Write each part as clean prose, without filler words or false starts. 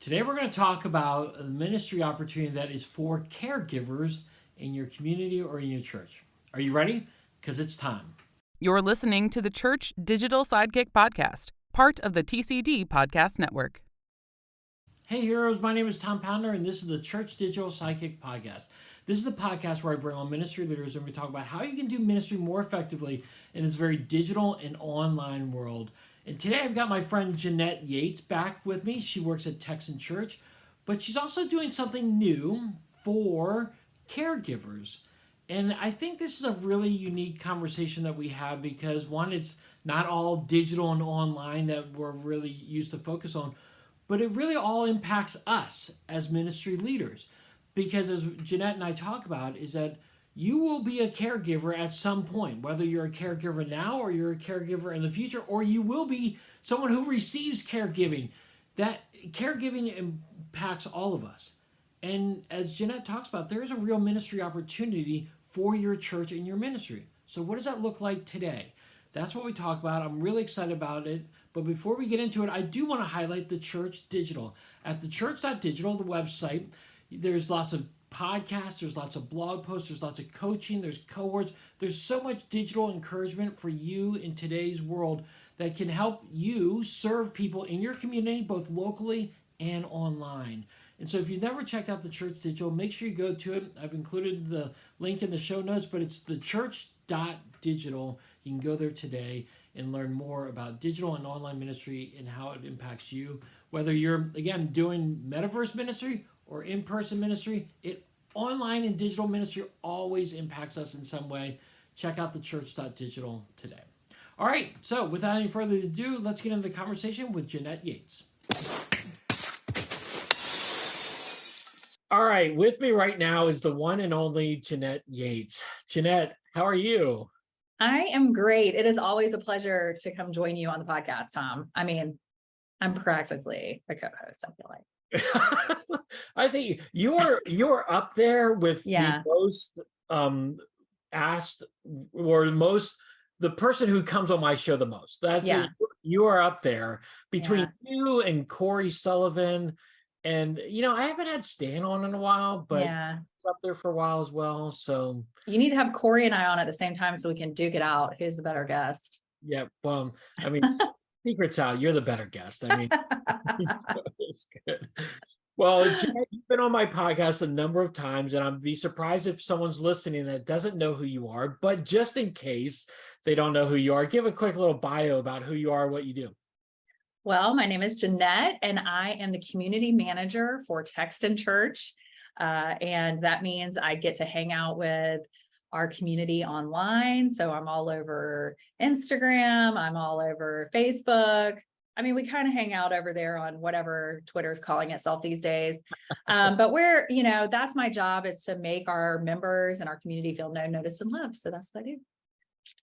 Today we're going to talk about a ministry opportunity that is for caregivers in your community or in your church. Are you ready? Because it's time. You're listening to the Church Digital Sidekick Podcast, part of the TCD Podcast Network. Hey heroes, my name is Tom Pounder and this is the Church Digital Sidekick Podcast. This is the podcast where I bring on ministry leaders and we talk about how you can do ministry more effectively in this very digital and online world. And today I've got my friend Jeanette Yates back with me. She works at Texan Church, but she's also doing something new for caregivers. And I think this is a really unique conversation that we have because one, it's not all digital and online that we're really used to focus on, but it really all impacts us as ministry leaders. Because as Jeanette and I talk about is that you will be a caregiver at some point, whether you're a caregiver now or you're a caregiver in the future, or you will be someone who receives caregiving. That caregiving impacts all of us. And as Jeanette talks about, there is a real ministry opportunity for your church and your ministry. So what does that look like today? That's what we talk about. I'm really excited about it. But before we get into it, I do want to highlight the Church Digital. At thechurch.digital, the website, there's lots of podcasts, there's lots of blog posts, there's lots of coaching, there's cohorts. There's so much digital encouragement for you in today's world that can help you serve people in your community, both locally and online. And so if you've never checked out the Church Digital, make sure you go to it. I've included the link in the show notes, but it's thechurch.digital. You can go there today and learn more about digital and online ministry and how it impacts you. Whether you're, again, doing metaverse ministry or in-person ministry, online and digital ministry always impacts us in some way. Check out thechurch.digital today. All right, so without any further ado, let's get into the conversation with Jeanette Yates. All right, with me right now is the one and only Jeanette Yates. Jeanette, how are you? I am great. It is always a pleasure to come join you on the podcast, Tom. I mean, I'm practically a co-host, I feel like. I think you're up there with Yeah. the most asked or the person who comes on my show the most. That's Yeah. You are up there between Yeah. you and Corey Sullivan. And I haven't had Stan on in a while, but Yeah. he's up there for a while as well. So You need to have Corey and I on at the same time so we can duke it out. Who's the better guest? yeah, well, I mean, secret's out. You're the better guest. I mean, it's good. Well, Jeanette, you've been on my podcast a number of times, and I'd be surprised if someone's listening that doesn't know who you are. But just in case they don't know who you are, give a quick little bio about who you are, what you do. Well, my name is Jeanette, and I am the community manager for Texan Church. And that means I get to hang out with our community online. So I'm all over Instagram, I'm all over Facebook. I mean, we kind of hang out over there on whatever Twitter's calling itself these days. But that's my job, is to make our members and our community feel known, noticed, and loved. So that's what I do.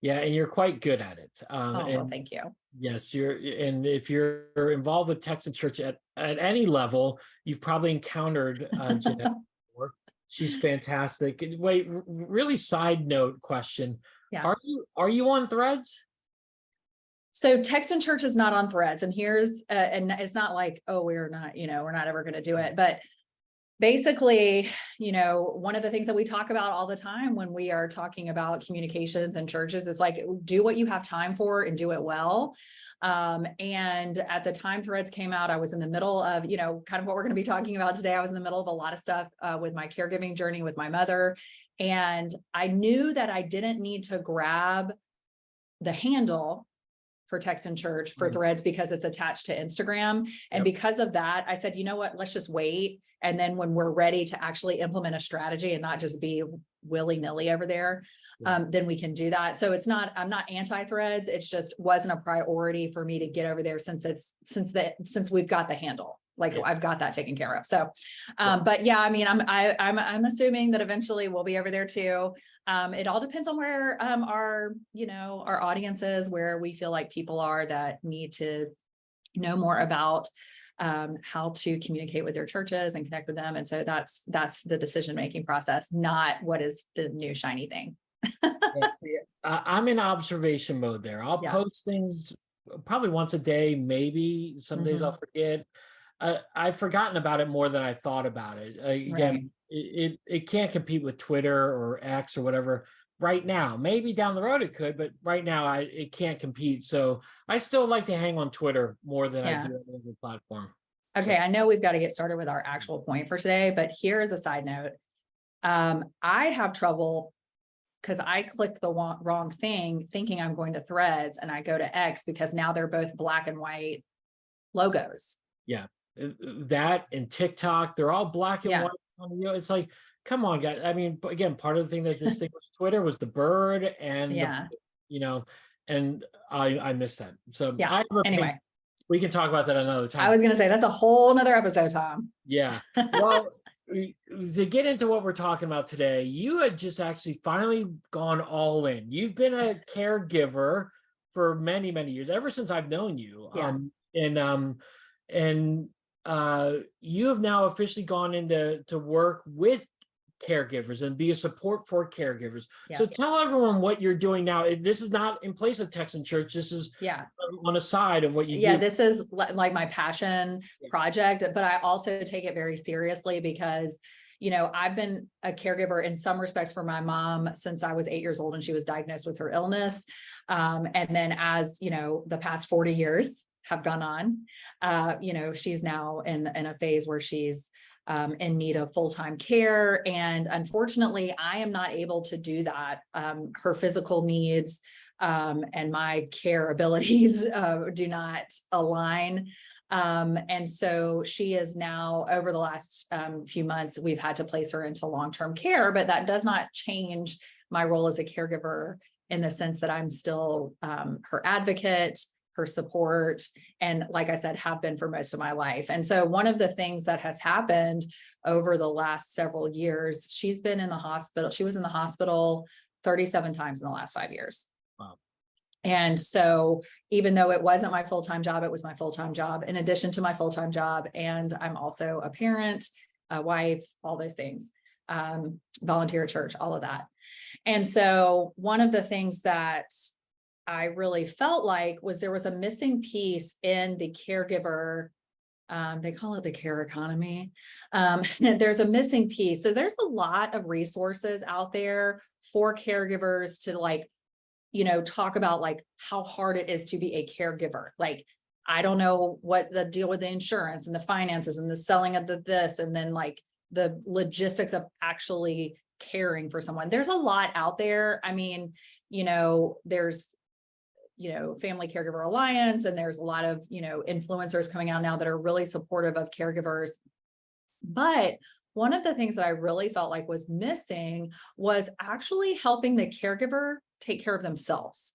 Yeah, and you're quite good at it. Well, thank you. Yes, and if you're involved with Texan Church at any level, you've probably encountered Jeanette before. She's fantastic. Wait, really side note question. Yeah. Are you on Threads? So Texan Church is not on Threads, and and it's not like, oh, we're not ever going to do it. But basically, one of the things that we talk about all the time when we are talking about communications and churches is like, do what you have time for and do it well. And at the time Threads came out, I was in the middle of, kind of what we're going to be talking about today. I was in the middle of a lot of stuff with my caregiving journey with my mother. And I knew that I didn't need to grab the handle for Texan Church for Threads because it's attached to Instagram. And because of that, I said, you know what, let's just wait. And then when we're ready to actually implement a strategy and not just be willy-nilly over there, then we can do that. So I'm not anti-Threads. It's just wasn't a priority for me to get over there since we've got the handle. I've got that taken care of. So, but yeah, I mean, I'm assuming that eventually we'll be over there too. It all depends on where our audience is, where we feel like people are that need to know more about how to communicate with their churches and connect with them. And so that's the decision-making process, not what is the new shiny thing. I'm in observation mode there. I'll post things probably once a day, maybe some days I'll forget. I've forgotten about it more than I thought about it. Right. Again, it can't compete with Twitter or X or whatever right now. Maybe down the road it could, but right now it can't compete. So I still like to hang on Twitter more than I Yeah. do any other platform. Okay. So I know we've got to get started with our actual point for today, but here is a side note. I have trouble because I click the wrong thing thinking I'm going to Threads, and I go to X because now they're both black and white logos. yeah, that and TikTok, they're all black and Yeah. white. It's like, come on, guys. I mean, but again, part of the thing that distinguished Twitter was the bird and Yeah. you know, and I miss that. So Yeah. I have an opinion. Anyway, We can talk about that another I time. was going to say that's a whole nother episode, Tom. Yeah. Well, to get into what we're talking about today, you had just actually finally gone all in. You've been a caregiver for many, many years, ever since I've known you. Yeah. And you have now officially gone into work with caregivers and be a support for caregivers. So Yes. tell everyone what you're doing now. This is not in place of Texan Church. This is Yeah. on a side of what you Yeah. do. This is like my passion Yes. project, but I also take it very seriously because, I've been a caregiver in some respects for my mom since I was 8 years old and she was diagnosed with her illness. And then as, the past 40 years have gone on, she's now in a phase where she's in need of full-time care. And unfortunately, I am not able to do that. Her physical needs and my care abilities do not align. And so she is now, over the last few months, we've had to place her into long-term care, but that does not change my role as a caregiver in the sense that I'm still her advocate, her support, and like I said, have been for most of my life. And so one of the things that has happened over the last several years, she's been in the hospital. She was in the hospital 37 times in the last 5 years. Wow. And so even though it wasn't my full-time job, it was my full-time job in addition to my full-time job. And I'm also a parent, a wife, all those things, volunteer at church, all of that. And so one of the things that I really felt like was there was a missing piece in the caregiver. They call it the care economy. There's a missing piece. So there's a lot of resources out there for caregivers to talk about how hard it is to be a caregiver. I don't know what the deal with the insurance and the finances and the selling of this, and then the logistics of actually caring for someone. There's a lot out there. I mean, there's Family Caregiver Alliance, and there's a lot of, influencers coming out now that are really supportive of caregivers. But one of the things that I really felt like was missing was actually helping the caregiver take care of themselves.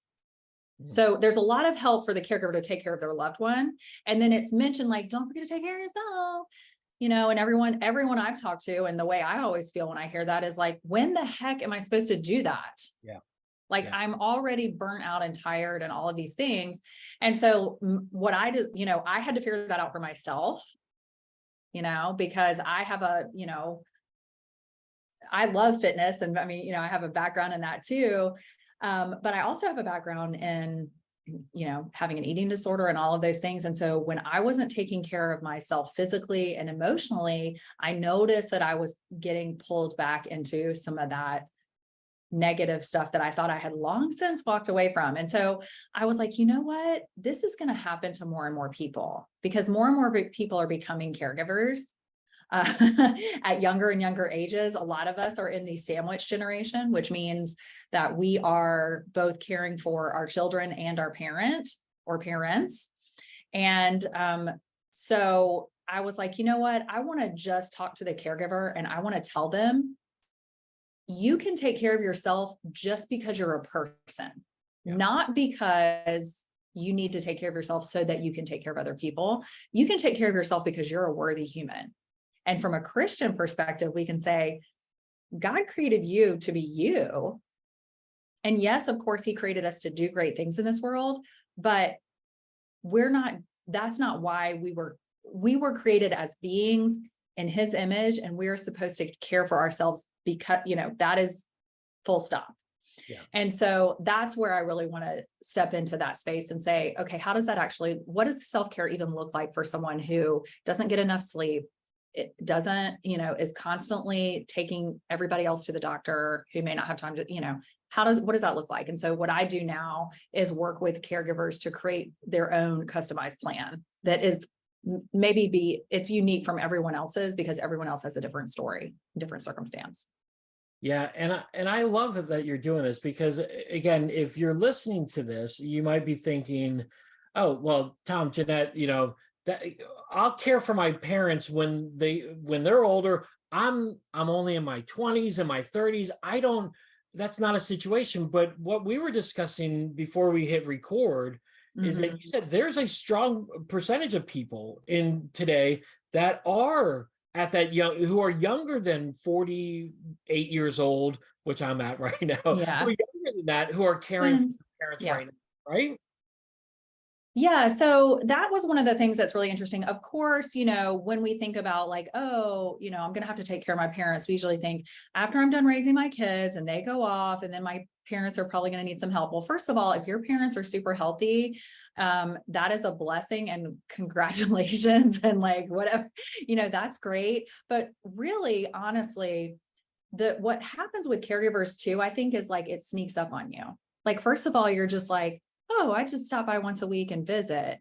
So there's a lot of help for the caregiver to take care of their loved one. And then it's mentioned, don't forget to take care of yourself, and everyone I've talked to, and the way I always feel when I hear that is when the heck am I supposed to do that? Yeah. I'm already burnt out and tired and all of these things. And so what I did, I had to figure that out for myself, because I have I love fitness. And I mean, I have a background in that too. But I also have a background in, having an eating disorder and all of those things. And so when I wasn't taking care of myself physically and emotionally, I noticed that I was getting pulled back into some of that negative stuff that I thought I had long since walked away from. And so I was like, you know what, this is going to happen to more and more people because more and more people are becoming caregivers at younger and younger ages. A lot of us are in the sandwich generation, which means that we are both caring for our children and our parent or parents. And so I was like, you know what, I want to just talk to the caregiver and I want to tell them, you can take care of yourself just because you're a person, not because you need to take care of yourself so that you can take care of other people. You can take care of yourself because you're a worthy human. And from a Christian perspective, we can say, God created you to be you. And yes, of course, he created us to do great things in this world, but that's not why we were created as beings in his image, and we're supposed to care for ourselves because, that is full stop. Yeah. And so that's where I really want to step into that space and say, okay, how does that actually, what does self-care even look like for someone who doesn't get enough sleep? It doesn't, is constantly taking everybody else to the doctor who may not have time to, what does that look like? And so what I do now is work with caregivers to create their own customized plan that is it's unique from everyone else's, because everyone else has a different story, different circumstance. Yeah, and I love that you're doing this, because again, if you're listening to this, you might be thinking, "Oh, well, Tom, Jeanette, that I'll care for my parents when they're older. I'm only in my 20s and my 30s. I don't That's not a situation." But what we were discussing before we hit record is that you said there's a strong percentage of people in today that are at that who are younger than 48 years old, which I'm at right now, who are Yeah. younger than that, who are caring for Twins. their parents Yeah. right now, right? Yeah, so that was one of the things that's really interesting. Of course, when we think about like, oh, I'm going to have to take care of my parents, we usually think after I'm done raising my kids and they go off, and then my parents are probably going to need some help. Well, first of all, if your parents are super healthy, that is a blessing, and congratulations, and like whatever, that's great. But really, honestly, what happens with caregivers too, I think, is like it sneaks up on you. Like, first of all, you're just like, oh, I just stop by once a week and visit,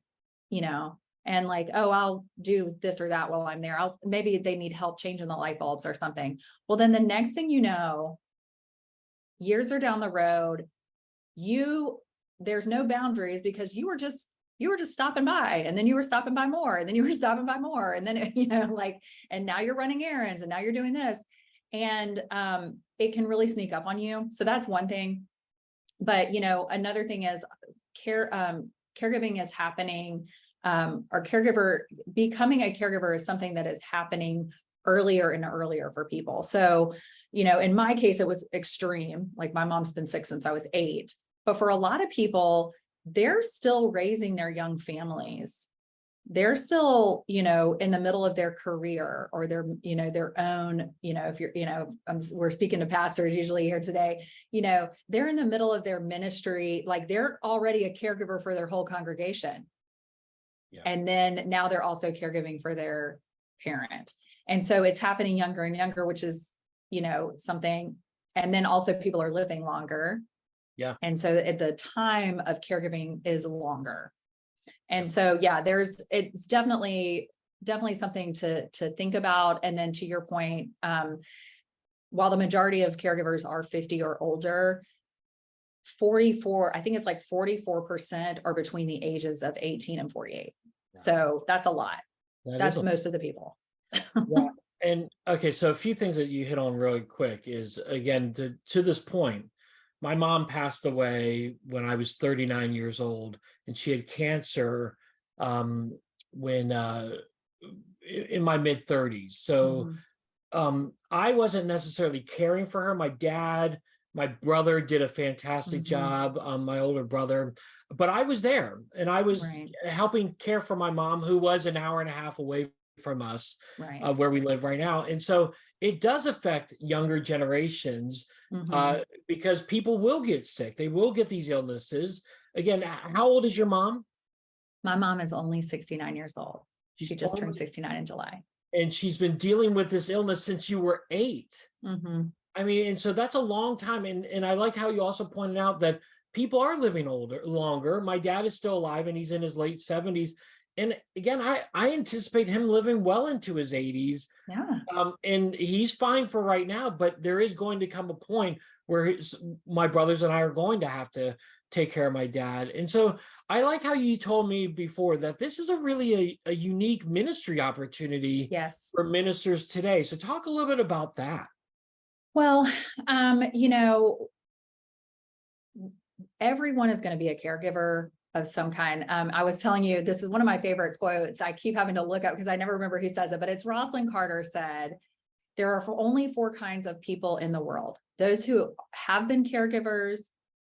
and like, oh, I'll do this or that while I'm there. Maybe they need help changing the light bulbs or something. Well, then the next thing you know, years are down the road, there's no boundaries, because you were just stopping by, and then you were stopping by more, and then you were stopping by more. And then, and now you're running errands, and now you're doing this. And it can really sneak up on you. So that's one thing. But, another thing is caregiving is happening, or becoming a caregiver is something that is happening earlier and earlier for people. So, in my case, it was extreme. Like, my mom's been sick since I was 8, but for a lot of people, they're still raising their young families. They're still, in the middle of their career, or their own, if you're, we're speaking to pastors usually here today, they're in the middle of their ministry. Like, they're already a caregiver for their whole congregation. Yeah. And then now they're also caregiving for their parent. And so it's happening younger and younger, which is, something. And then also people are living longer. Yeah. And so at the time of caregiving is longer. And so, yeah, it's definitely something to think about. And then to your point, while the majority of caregivers are 50 or older, 44, I think it's like 44% are between the ages of 18 and 48. Yeah. So that's a lot. That's most of the people. Yeah. And okay, so a few things that you hit on really quick is, again, to this point, my mom passed away when I was 39 years old, and she had cancer when in my mid 30s. So I wasn't necessarily caring for her. My brother did a fantastic job, my older brother, but I was there, and I was helping care for my mom, who was an hour and a half away from us, where we live right now. And so it does affect younger generations, because people will get sick. They will get these illnesses. Again, how old is your mom? My mom is only 69 years old. She just turned 69 in July. And she's been dealing with this illness since you were 8. I mean, and so that's a long time. And I like how you also pointed out that people are living longer. My dad is still alive, and he's in his late 70s. And again, I anticipate him living well into his 80s. Yeah. And he's fine for right now, but there is going to come a point where my brothers and I are going to have to take care of my dad. And so I like how you told me before that this is a really a unique ministry opportunity for ministers today. So talk a little bit about that. Well, everyone is going to be a caregiver of some kind. I was telling you, this is one of my favorite quotes. I keep having to look up because I never remember who says it, but it's Rosalind Carter said, there are only 4 kinds of people in the world: those who have been caregivers,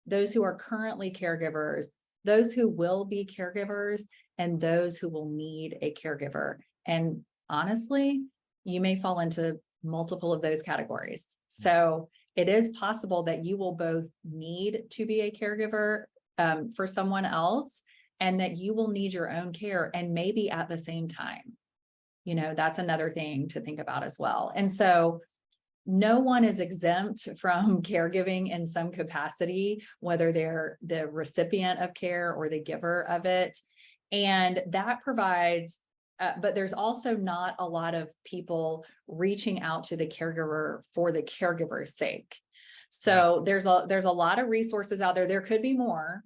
those who are currently caregivers, those who will be caregivers, and those who will need a caregiver. And honestly, you may fall into multiple of those categories. So it is possible that you will both need to be a caregiver for someone else, and that you will need your own care, and maybe at the same time. That's another thing to think about as well. And so no one is exempt from caregiving in some capacity, whether they're the recipient of care or the giver of it. And that provides, but there's also not a lot of people reaching out to the caregiver for the caregiver's sake. So there's a lot of resources out there. There could be more.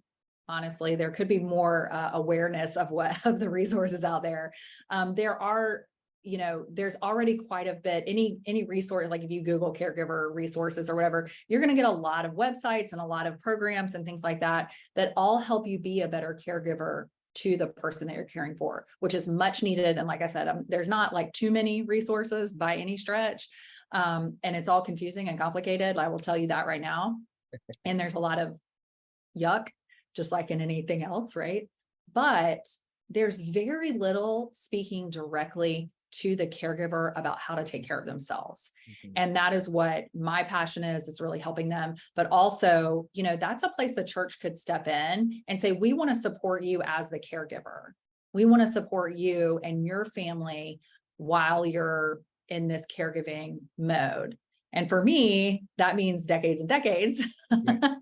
Honestly, there could be more awareness of of the resources out there. There are, there's already quite a bit, any resource, like if you Google caregiver resources or whatever, you're going to get a lot of websites and a lot of programs and things like that, that all help you be a better caregiver to the person that you're caring for, which is much needed. And like I said, there's not like too many resources by any stretch. And it's all confusing and complicated. I will tell you that right now. And there's a lot of yuck, just like in anything else, right? But there's very little speaking directly to the caregiver about how to take care of themselves. Mm-hmm. And that is what my passion is. It's really helping them. But also, that's a place the church could step in and say, we want to support you as the caregiver. We want to support you and your family while you're in this caregiving mode. And for me, that means decades and decades. Yeah.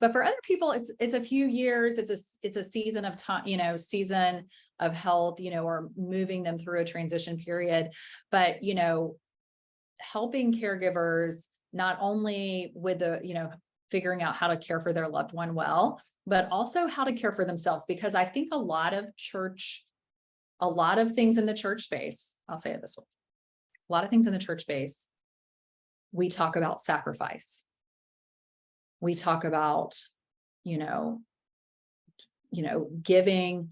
But for other people, it's a few years. It's a season of time, season of health, or moving them through a transition period. But helping caregivers not only with figuring out how to care for their loved one well, but also how to care for themselves. Because I think a lot of things in the church space, I'll say it this way, a lot of things in the church space, we talk about sacrifice. We talk about, giving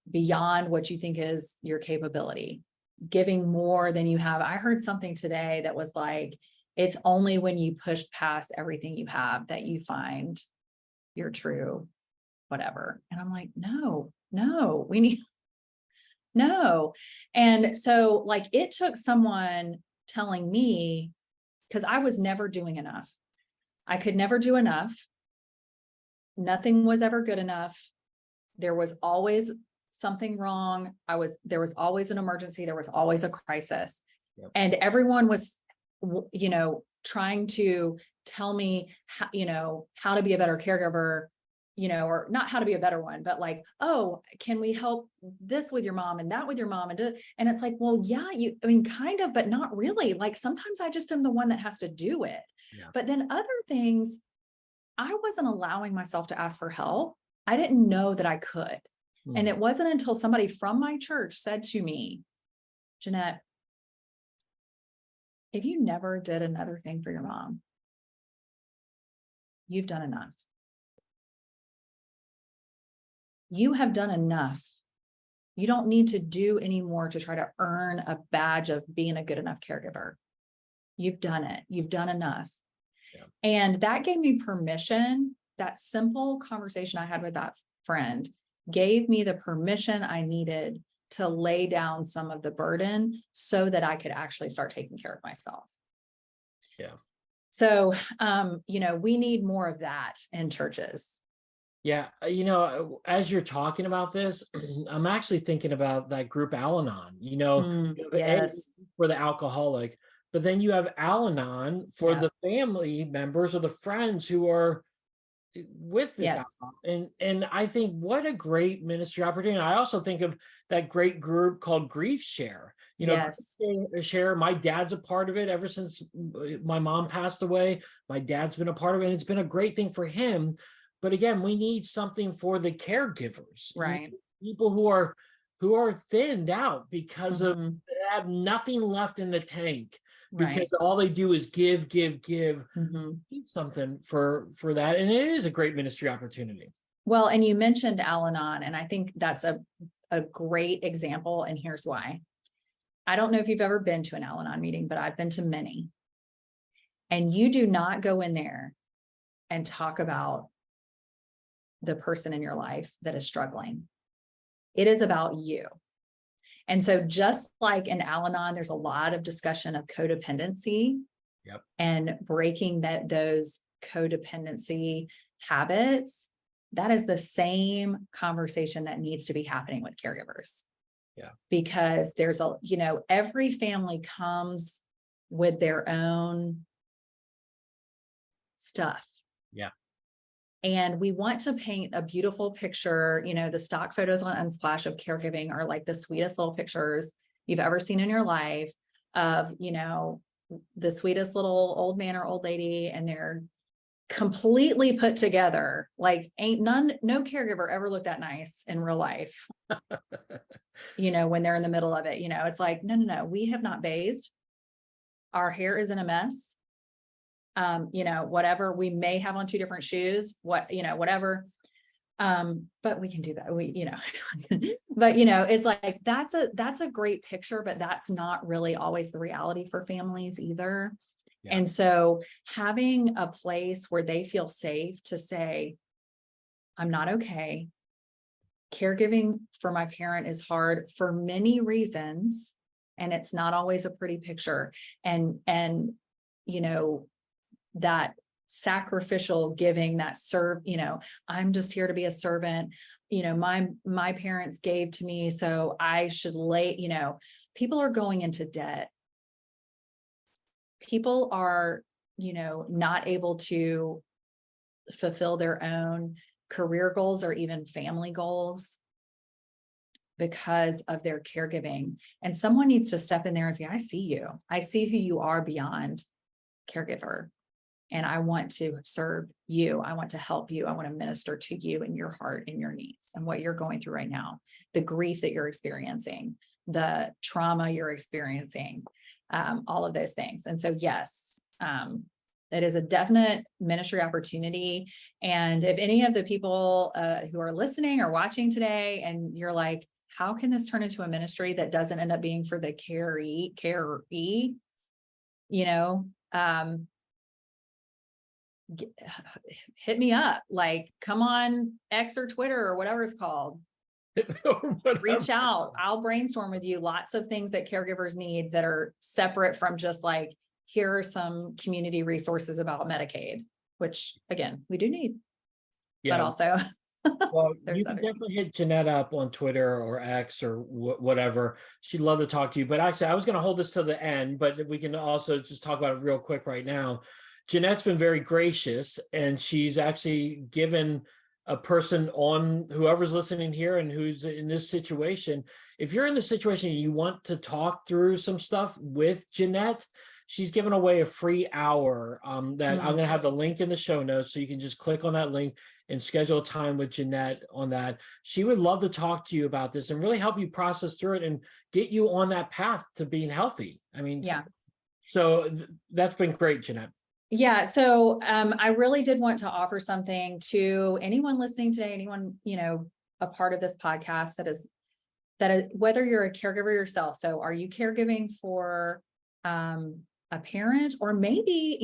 beyond what you think is your capability, giving more than you have. I heard something today that was like, it's only when you push past everything you have that you find your true whatever. And I'm like, no, we need, no. And so like, it took someone telling me, because I was never doing enough. I could never do enough. Nothing was ever good enough. There was always something wrong. There was always an emergency. There was always a crisis. Yep. And everyone was, trying to tell me, how to be a better caregiver, or not how to be a better one, but like, oh, can we help this with your mom and that with your mom? And it's like, well, yeah, kind of, but not really. Like sometimes I just am the one that has to do it. Yeah. But then other things, I wasn't allowing myself to ask for help. I didn't know that I could. And it wasn't until somebody from my church said to me, Jeanette, if you never did another thing for your mom, you've done enough. You have done enough. You don't need to do any more to try to earn a badge of being a good enough caregiver. You've done it. You've done enough. Yeah. And that gave me permission. That simple conversation I had with that friend gave me the permission I needed to lay down some of the burden so that I could actually start taking care of myself. Yeah. So, we need more of that in churches. Yeah. As you're talking about this, I'm actually thinking about that group Al-Anon, Yes. for the alcoholic, but then you have Al-Anon for the family members or the friends who are with this. Yes. And I think what a great ministry opportunity. I also think of that great group called Grief Share. Yes. Share. My dad's a part of it ever since my mom passed away. My dad's been a part of it, and it's been a great thing for him. But again, we need something for the caregivers, right? People who are thinned out because of they have nothing left in the tank. Because all they do is give. Need something for that. And it is a great ministry opportunity. Well, and you mentioned Al-Anon, and I think that's a great example. And here's why. I don't know if you've ever been to an Al-Anon meeting, but I've been to many. And you do not go in there and talk about the person in your life that is struggling. It is about you. And so just like in Al-Anon, there's a lot of discussion of codependency. Yep. and breaking those codependency habits. That is the same conversation that needs to be happening with caregivers. Yeah. Because there's every family comes with their own stuff. Yeah. And we want to paint a beautiful picture. The stock photos on Unsplash of caregiving are like the sweetest little pictures you've ever seen in your life of, the sweetest little old man or old lady, and they're completely put together. Like no caregiver ever looked that nice in real life. When they're in the middle of it, it's like, no, we have not bathed. Our hair is in a mess. Whatever, we may have on two different shoes, whatever. But we can do that. But it's like, that's a great picture, but that's not really always the reality for families either. Yeah. And so having a place where they feel safe to say, I'm not okay. Caregiving for my parent is hard for many reasons, and it's not always a pretty picture. And that sacrificial giving, that I'm just here to be a servant. My parents gave to me, so I should people are going into debt. People are, not able to fulfill their own career goals or even family goals because of their caregiving. And someone needs to step in there and say, I see you. I see who you are beyond caregiver. And I want to serve you. I want to help you. I want to minister to you in your heart and your needs and what you're going through right now, the grief that you're experiencing, the trauma you're experiencing, all of those things. And so, yes, it is a definite ministry opportunity. And if any of the people who are listening or watching today, and you're like, how can this turn into a ministry that doesn't end up being for the caree, hit me up, like, come on X or Twitter or whatever it's called. Reach out. I'll brainstorm with you lots of things that caregivers need that are separate from just like, here are some community resources about Medicaid, which again, we do need, but also well, you can definitely hit Jeanette up on Twitter or X or whatever. She'd love to talk to you. But actually, I was going to hold this to the end, but we can also just talk about it real quick right now. Jeanette's been very gracious, and she's actually given a person on whoever's listening here and who's in this situation. If you're in the situation and you want to talk through some stuff with Jeanette, she's given away a free hour that I'm going to have the link in the show notes. So you can just click on that link and schedule a time with Jeanette on that. She would love to talk to you about this and really help you process through it and get you on that path to being healthy. I mean, yeah. So that's been great, Jeanette. Yeah. So I really did want to offer something to anyone listening today, anyone, a part of this podcast that is whether you're a caregiver yourself. So are you caregiving for a parent, or maybe,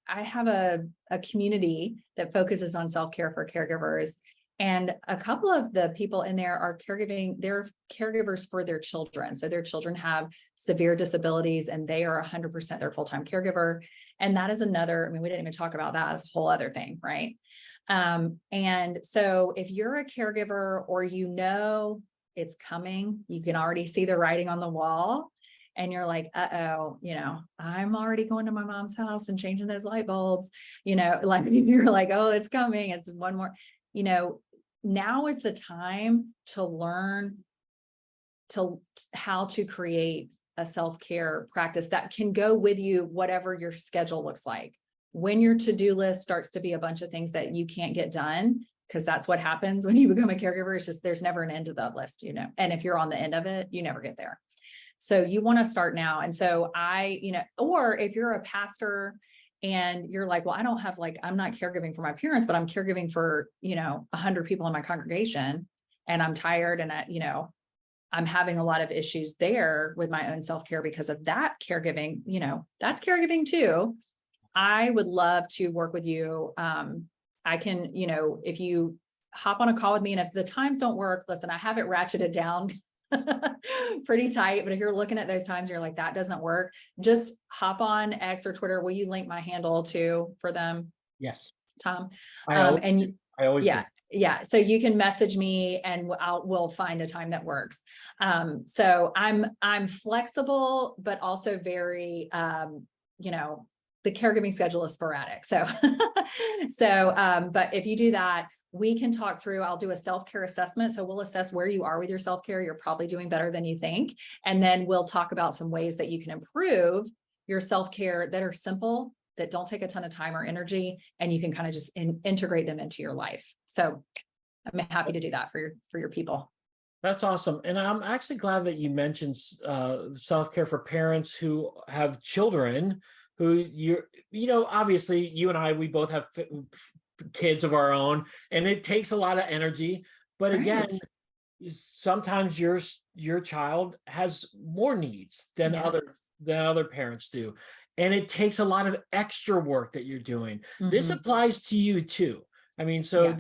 I have a community that focuses on self-care for caregivers. And a couple of the people in there are they're caregivers for their children. So their children have severe disabilities and they are 100% their full-time caregiver. And that is another, we didn't even talk about that as a whole other thing, right? And so if you're a caregiver, or it's coming, you can already see the writing on the wall, and you're like, I'm already going to my mom's house and changing those light bulbs, like you're like, oh, it's coming. It's one more, now is the time to learn how to create a self-care practice that can go with you, whatever your schedule looks like. When your to-do list starts to be a bunch of things that you can't get done, because that's what happens when you become a caregiver. It's just, there's never an end to that list, and if you're on the end of it, you never get there. So you want to start now. And so or if you're a pastor and you're like, well, I don't have I'm not caregiving for my parents, but I'm caregiving for, 100 people in my congregation, and I'm tired, and I'm having a lot of issues there with my own self-care because of that caregiving, that's caregiving too. I would love to work with you. I can, if you hop on a call with me, and if the times don't work, listen, I have it ratcheted down pretty tight. But if you're looking at those times, you're like, that doesn't work. Just hop on X or Twitter. Will you link my handle too for them, Yes. Tom? I always, And I always do. yeah. So you can message me and we'll find a time that works. So I'm flexible, but also very, the caregiving schedule is sporadic. So, but if you do that, we can talk through, I'll do a self-care assessment. So we'll assess where you are with your self-care. You're probably doing better than you think. And then we'll talk about some ways that you can improve your self-care that are simple, that don't take a ton of time or energy, and you can kind of just integrate them into your life. So I'm happy to do that for your people. That's awesome. And I'm actually glad that you mentioned self-care for parents who have children who obviously you and I, we both have kids of our own, and it takes a lot of energy. But again, sometimes your child has more needs than other parents do. And it takes a lot of extra work that you're doing. This applies to you too. I mean, so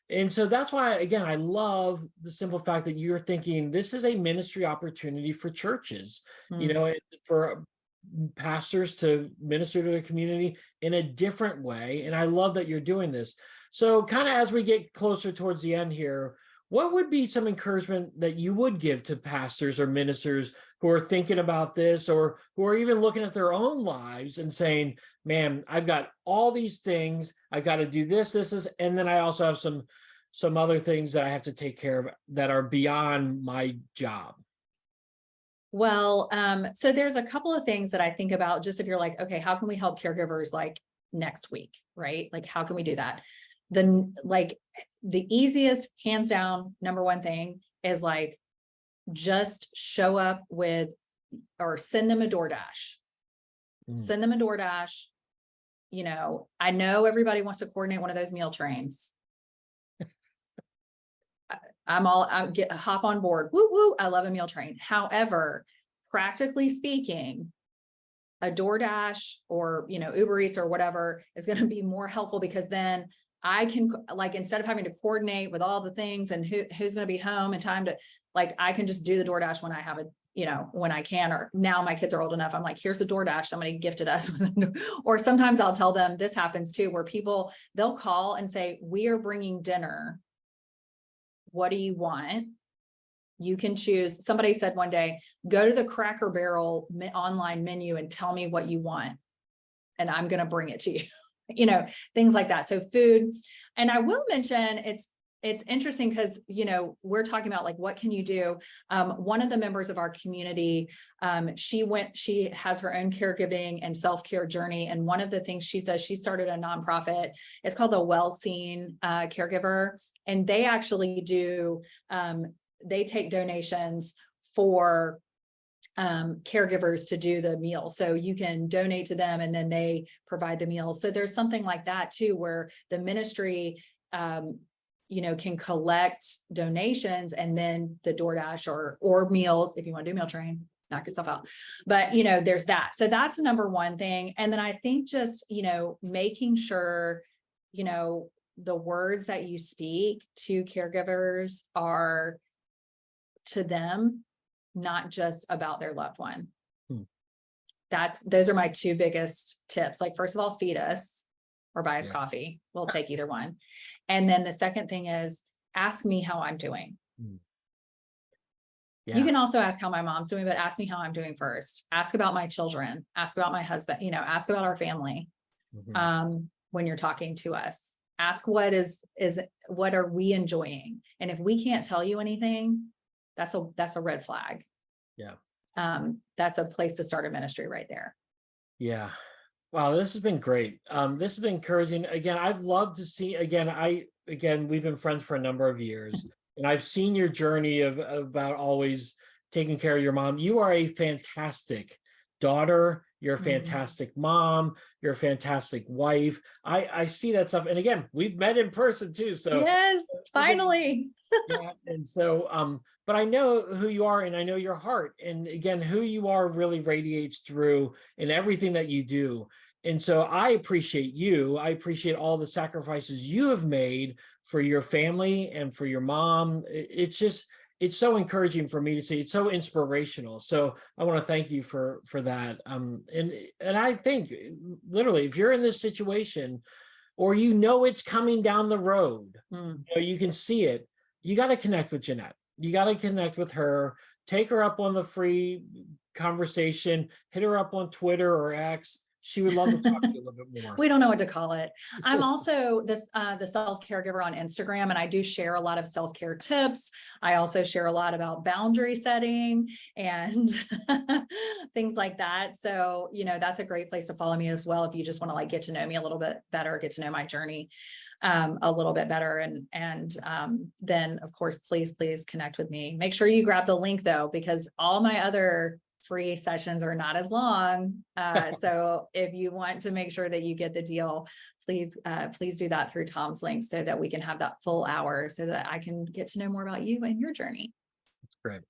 and so that's why, again, I love the simple fact that you're thinking this is a ministry opportunity for churches, for pastors to minister to the community in a different way. And I love that you're doing this. So kind of as we get closer towards the end here, what would be some encouragement that you would give to pastors or ministers who are thinking about this, or who are even looking at their own lives and saying, man, I've got all these things, I've got to do this, and then I also have some other things that I have to take care of that are beyond my job? Well, so there's a couple of things that I think about, just if you're like, okay, how can we help caregivers like next week, right? Like, how can we do that? The easiest, hands down, number one thing is like, just show up with, or send them a DoorDash. Send them a DoorDash. I know everybody wants to coordinate one of those meal trains. Hop on board. Woo woo. I love a meal train. However, practically speaking, a DoorDash or, Uber Eats or whatever is going to be more helpful, because then I can, like, instead of having to coordinate with all the things and who's going to be home in time to, like, I can just do the DoorDash when I have it, when I can. Or now my kids are old enough, I'm like, here's the DoorDash somebody gifted us. Or sometimes I'll tell them, this happens too, where they'll call and say, we are bringing dinner. What do you want? You can choose. Somebody said one day, go to the Cracker Barrel online menu and tell me what you want, and I'm going to bring it to you. Things like that. So food. And I will mention, it's interesting because, we're talking about like, what can you do? One of the members of our community, she has her own caregiving and self-care journey. And one of the things she started a nonprofit. It's called the Well Seen Caregiver. And they actually do, they take donations for caregivers to do the meal. So you can donate to them and then they provide the meals. So there's something like that too, where the ministry, can collect donations, and then the DoorDash or meals, if you want to do meal train, knock yourself out. But, there's that. So that's the number one thing. And then I think just, making sure, the words that you speak to caregivers are to them, not just about their loved one. Those are my two biggest tips. Like, first of all, feed us or buy us coffee. We'll take either one. And then the second thing is, ask me how I'm doing. You can also ask how my mom's doing, but ask me how I'm doing first. Ask about my children, ask about my husband, ask about our family. When you're talking to us, ask what are we enjoying? And if we can't tell you anything, that's a red flag. That's a place to start a ministry right there. Yeah. Wow, this has been great. This has been encouraging. Again, I've loved to see, we've been friends for a number of years, and I've seen your journey about always taking care of your mom. You are a fantastic daughter. You're a fantastic mom. You're a fantastic wife. I see that stuff. And again, we've met in person too. So yes, finally. And so, but I know who you are, and I know your heart. And again, who you are really radiates through in everything that you do. And so I appreciate you. I appreciate all the sacrifices you have made for your family and for your mom. It's just, it's so encouraging for me to see. It's so inspirational. So I want to thank you for that. And I think literally, if you're in this situation, or it's coming down the road, you can see it. You got to connect with Jeanette. You got to connect with her. Take her up on the free conversation. Hit her up on Twitter or X. She would love to talk to you a little bit more. We don't know what to call it. I'm also the self-caregiver on Instagram, and I do share a lot of self-care tips. I also share a lot about boundary setting and things like that. So, that's a great place to follow me as well if you just want to like get to know me a little bit better, get to know my journey a little bit better. And then of course, please connect with me. Make sure you grab the link though, because all my other free sessions are not as long. So if you want to make sure that you get the deal, please do that through Tom's link so that we can have that full hour so that I can get to know more about you and your journey. That's great.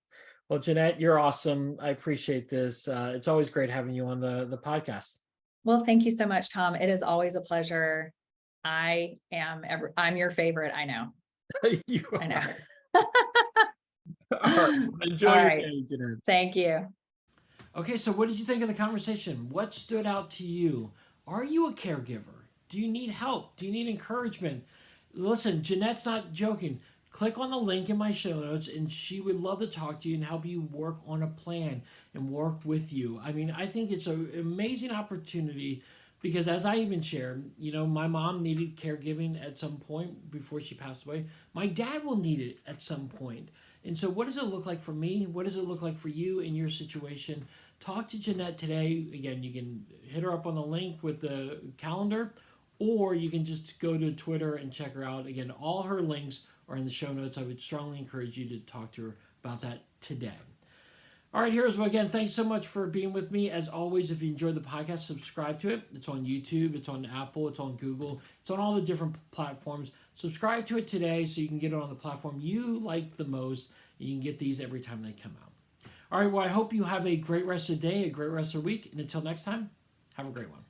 Well, Jeanette, you're awesome. I appreciate this. It's always great having you on the podcast. Well, thank you so much, Tom. It is always a pleasure. I'm your favorite. I know. I know. All right. Enjoy your day, Jeanette. Thank you. Okay, so what did you think of the conversation? What stood out to you? Are you a caregiver? Do you need help? Do you need encouragement? Listen, Jeanette's not joking. Click on the link in my show notes and she would love to talk to you and help you work on a plan and work with you. I mean, I think it's an amazing opportunity because as I even shared, my mom needed caregiving at some point before she passed away. My dad will need it at some point. And so what does it look like for me? What does it look like for you in your situation? Talk to Jeanette today. Again, you can hit her up on the link with the calendar, or you can just go to Twitter and check her out. Again, all her links are in the show notes. I would strongly encourage you to talk to her about that today. All right, heroes. Well, again, thanks so much for being with me. As always, if you enjoyed the podcast, subscribe to it. It's on YouTube, it's on Apple, it's on Google, it's on all the different platforms. Subscribe to it today so you can get it on the platform you like the most, and you can get these every time they come out. All right, well, I hope you have a great rest of the day, a great rest of the week, and until next time, have a great one.